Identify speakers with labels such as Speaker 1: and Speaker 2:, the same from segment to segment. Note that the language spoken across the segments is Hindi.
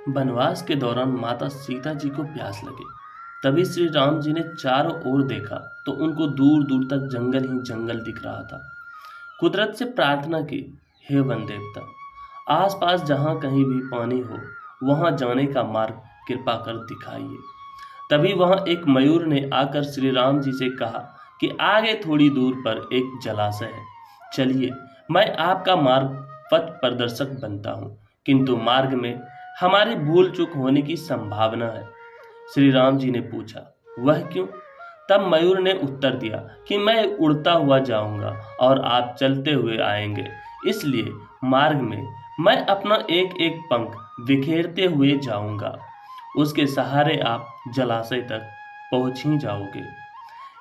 Speaker 1: वनवास के दौरान माता सीता जी को प्यास लगी। तभी श्री राम जी ने चारों ओर देखा तो उनको दूर दूर तक जंगल ही जंगल दिख रहा था। कुदरत से प्रार्थना की, हे वन देवता, आसपास जहाँ कहीं भी पानी हो वहाँ जाने का मार्ग कृपा कर दिखाइए। तभी वहाँ एक मयूर ने आकर श्री राम जी से कहा कि आगे थोड़ी दूर पर एक जलाशय है, चलिए मैं आपका मार्ग पथ प्रदर्शक बनता हूँ, किंतु मार्ग में हमारी भूल चूक होने की संभावना है। श्री राम जी ने पूछा, वह क्यों? तब मयूर ने उत्तर दिया कि मैं उड़ता हुआ जाऊंगा और आप चलते हुए आएंगे, इसलिए मार्ग में मैं अपना एक एक पंख बिखेरते हुए जाऊंगा। उसके सहारे आप जलाशय तक पहुंच ही जाओगे।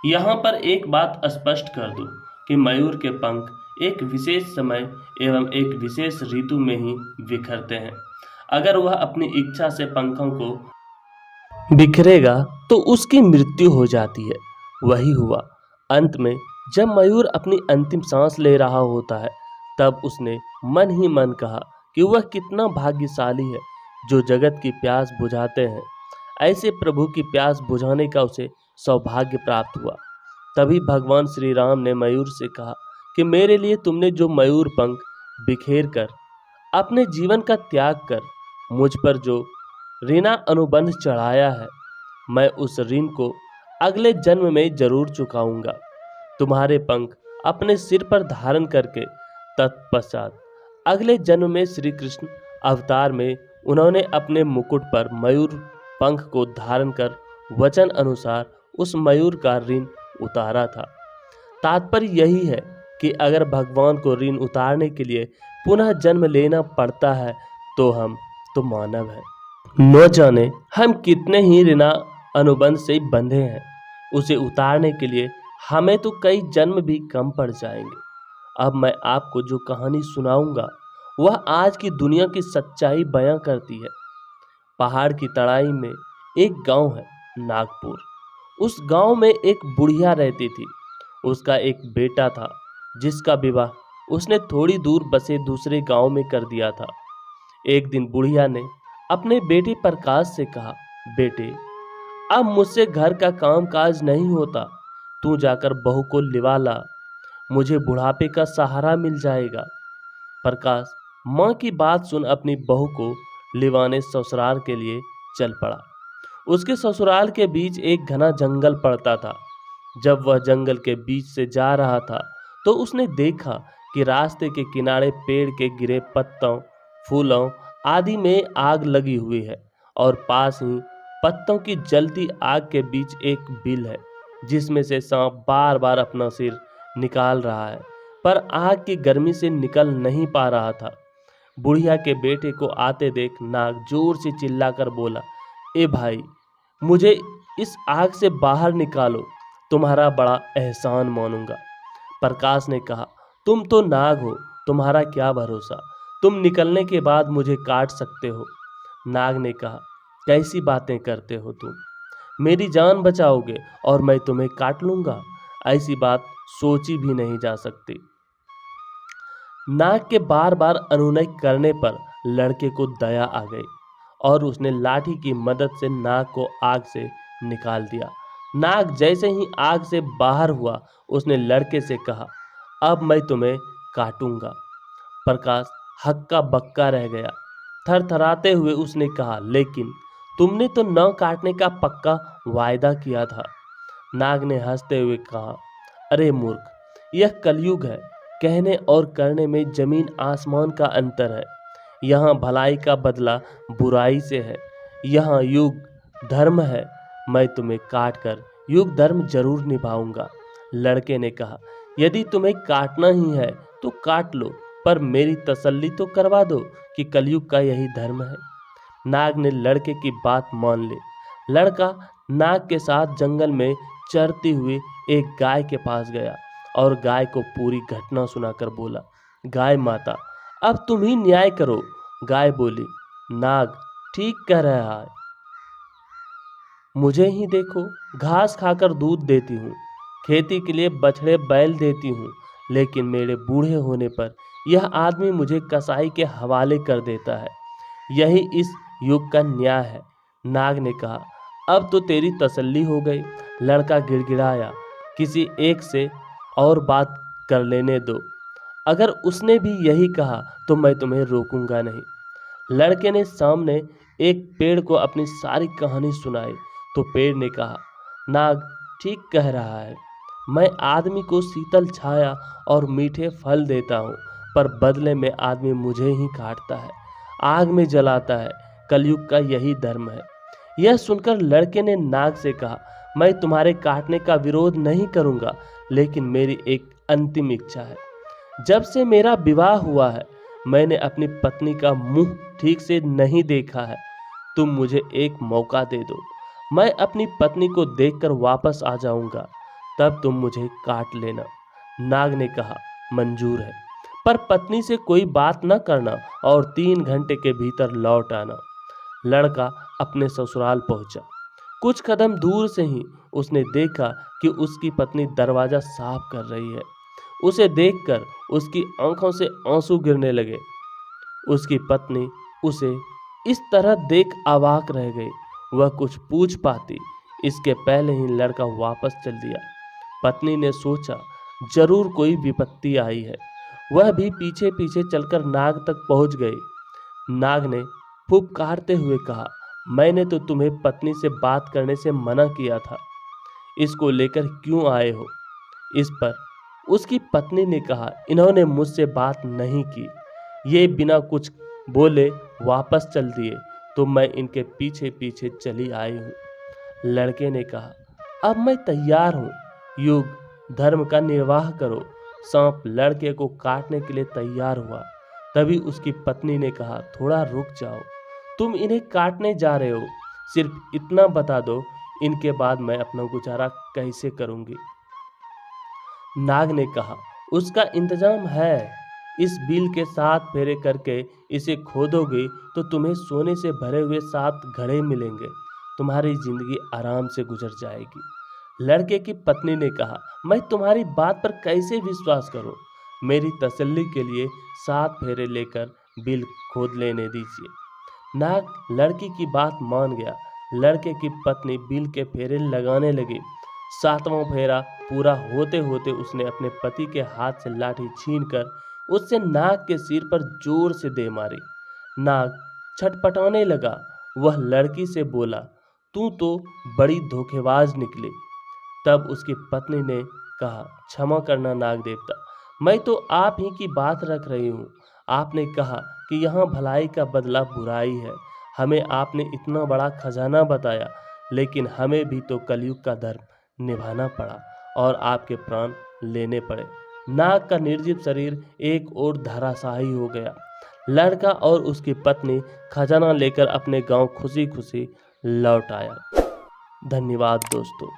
Speaker 1: यहाँ पर एक बात स्पष्ट कर दूं कि मयूर के पंख एक विशेष समय एवं एक विशेष ऋतु में ही बिखरते हैं। अगर वह अपनी इच्छा से पंखों को बिखरेगा तो उसकी मृत्यु हो जाती है। वही हुआ। अंत में जब मयूर अपनी अंतिम सांस ले रहा होता है, तब उसने मन ही मन कहा कि वह कितना भाग्यशाली है जो जगत की प्यास बुझाते हैं। ऐसे प्रभु की प्यास बुझाने का उसे सौभाग्य प्राप्त हुआ। तभी भगवान श्री राम ने मयूर से कहा कि मेरे लिए तुमने जो मयूर पंख बिखेर कर अपने जीवन का त्याग कर मुझ पर जो ऋणा अनुबंध चढ़ाया है, मैं उस ऋण को अगले जन्म में जरूर चुकाऊंगा। तुम्हारे पंख अपने सिर पर धारण करके तत्पश्चात अगले जन्म में श्री कृष्ण अवतार में उन्होंने अपने मुकुट पर मयूर पंख को धारण कर वचन अनुसार उस मयूर का ऋण उतारा था। तात्पर्य यही है कि अगर भगवान को ऋण उतारने के लिए पुनः जन्म लेना पड़ता है तो हम तो मानव हैं। न जाने हम कितने ही ऋणा अनुबंध से बंधे हैं। उसे उतारने के लिए हमें तो कई जन्म भी कम पड़ जाएंगे। अब मैं आपको जो कहानी सुनाऊंगा वह आज की दुनिया की सच्चाई बयां करती है। पहाड़ की तराई में एक गांव है, नागपुर। उस गांव में एक बुढ़िया रहती थी। उसका एक बेटा था जिसका विवाह उसने थोड़ी दूर बसे दूसरे गांव में कर दिया था। एक दिन बुढ़िया ने अपने बेटे प्रकाश से कहा, बेटे, अब मुझसे घर का काम काज नहीं होता, तू जाकर बहू को लिवा ला, मुझे बुढ़ापे का सहारा मिल जाएगा। प्रकाश माँ की बात सुन अपनी बहू को लिवाने ससुराल के लिए चल पड़ा। उसके ससुराल के बीच एक घना जंगल पड़ता था। जब वह जंगल के बीच से जा रहा था तो उसने देखा कि रास्ते के किनारे पेड़ के गिरे पत्तों, फूलों आदि में आग लगी हुई है और पास ही पत्तों की जलती आग के बीच एक बिल है जिसमें से सांप बार बार अपना सिर निकाल रहा है, पर आग की गर्मी से निकल नहीं पा रहा था। बुढ़िया के बेटे को आते देख नाग जोर से चिल्लाकर बोला, ए भाई, मुझे इस आग से बाहर निकालो, तुम्हारा बड़ा एहसान मानूंगा। प्रकाश ने कहा, तुम तो नाग हो, तुम्हारा क्या भरोसा, तुम निकलने के बाद मुझे काट सकते हो। नाग ने कहा, कैसी बातें करते हो तुम, मेरी जान बचाओगे और मैं तुम्हें काट लूंगा, ऐसी बात सोची भी नहीं जा सकती। नाग के बार बार अनुनय करने पर लड़के को दया आ गई और उसने लाठी की मदद से नाग को आग से निकाल दिया। नाग जैसे ही आग से बाहर हुआ उसने लड़के से कहा, अब मैं तुम्हें काटूंगा। प्रकाश हक्का बक्का रह गया। थरथराते हुए उसने कहा, लेकिन तुमने तो न काटने का पक्का वायदा किया था। नाग ने हंसते हुए कहा, अरे मूर्ख, यह कलयुग है, कहने और करने में जमीन आसमान का अंतर है। यहाँ भलाई का बदला बुराई से है, यहाँ युग धर्म है, मैं तुम्हें काट कर युग धर्म जरूर निभाऊंगा। लड़के ने कहा, यदि तुम्हें काटना ही है तो काट लो, पर मेरी तसल्ली तो करवा दो कि कलयुग का यही धर्म है। नाग ने लड़के की बात मान ली। लड़का नाग के साथ जंगल में चरती हुई एक गाय के पास गया और गाय को पूरी घटना सुनाकर बोला, गाय माता, अब तुम ही न्याय करो। गाय बोली, नाग ठीक कह रहा है, मुझे ही देखो, घास खाकर दूध देती हूँ, खेती के लिए बछड़े बैल देती हूँ, लेकिन मेरे बूढ़े होने पर यह आदमी मुझे कसाई के हवाले कर देता है। यही इस युग का न्याय है। नाग ने कहा, अब तो तेरी तसल्ली हो गई। लड़का गिड़गिड़ाया, किसी एक से और बात कर लेने दो। अगर उसने भी यही कहा तो मैं तुम्हें रोकूंगा नहीं। लड़के ने सामने एक पेड़ को अपनी सारी कहानी सुनाई तो पेड़ ने कहा, नाग ठीक कह रहा है। मैं आदमी को शीतल छाया और मीठे फल देता हूँ, पर बदले में आदमी मुझे ही काटता है, आग में जलाता है। कलयुग का यही धर्म है। यह सुनकर लड़के ने नाग से कहा, मैं तुम्हारे काटने का विरोध नहीं करूँगा, लेकिन मेरी एक अंतिम इच्छा है। जब से मेरा विवाह हुआ है, मैंने अपनी पत्नी का मुंह ठीक से नहीं देखा है। तुम मुझे एक मौका दे दो, मैं अपनी पत्नी को देखकर वापस आ जाऊंगा, तब तुम मुझे काट लेना। नाग ने कहा, मंजूर है, पर पत्नी से कोई बात न करना और 3 घंटे के भीतर लौट आना। लड़का अपने ससुराल पहुंचा। कुछ कदम दूर से ही उसने देखा कि उसकी पत्नी दरवाजा साफ कर रही है। उसे देखकर उसकी आंखों से आंसू गिरने लगे। उसकी पत्नी उसे इस तरह देख अवाक रह गई। वह कुछ पूछ पाती इसके पहले ही लड़का वापस चल दिया। पत्नी ने सोचा, जरूर कोई विपत्ति आई है। वह भी पीछे पीछे चलकर नाग तक पहुंच गई। नाग ने फुफकारते हुए कहा, मैंने तो तुम्हें पत्नी से बात करने से मना किया था, इसको लेकर क्यों आए हो? इस पर उसकी पत्नी ने कहा, इन्होंने मुझसे बात नहीं की, ये बिना कुछ बोले वापस चल दिए तो मैं इनके पीछे पीछे चली आई हूँ। लड़के ने कहा, अब मैं तैयार हूँ, युग धर्म का निर्वाह करो। सांप लड़के को काटने के लिए तैयार हुआ। तभी उसकी पत्नी ने कहा, थोड़ा रुक जाओ, तुम इन्हें काटने जा रहे हो, सिर्फ इतना बता दो, इनके बाद मैं अपना गुजारा कैसे करूंगी? नाग ने कहा, उसका इंतजाम है। इस बिल के 7 फेरे करके इसे खोदोगे तो तुम्हें सोने से भरे हुए 7 घड़े मिलेंगे। तुम्हारी जिंदगी आराम से गुजर जाएगी। लड़के की पत्नी ने कहा, मैं तुम्हारी बात पर कैसे विश्वास करूं? मेरी तसल्ली के लिए 7 फेरे लेकर बिल खोद लेने दीजिए। नाग लड़की की बात मान गया। लड़के की पत्नी बिल के फेरे लगाने लगी। 7वां फेरा पूरा होते होते उसने अपने पति के हाथ से लाठी छीनकर उससे नाग के सिर पर जोर से दे मारी। नाग छटपटाने लगा। वह लड़की से बोला, तू तो बड़ी धोखेबाज निकली। तब उसकी पत्नी ने कहा, क्षमा करना नाग देवता, मैं तो आप ही की बात रख रही हूँ। आपने कहा कि यहाँ भलाई का बदला बुराई है। हमें आपने इतना बड़ा खजाना बताया, लेकिन हमें भी तो कलयुग का धर्म निभाना पड़ा और आपके प्राण लेने पड़े। नाग का निर्जीव शरीर एक और धराशायी हो गया। लड़का और उसकी पत्नी खजाना लेकर अपने गांव खुशी खुशी लौट आया। धन्यवाद दोस्तों।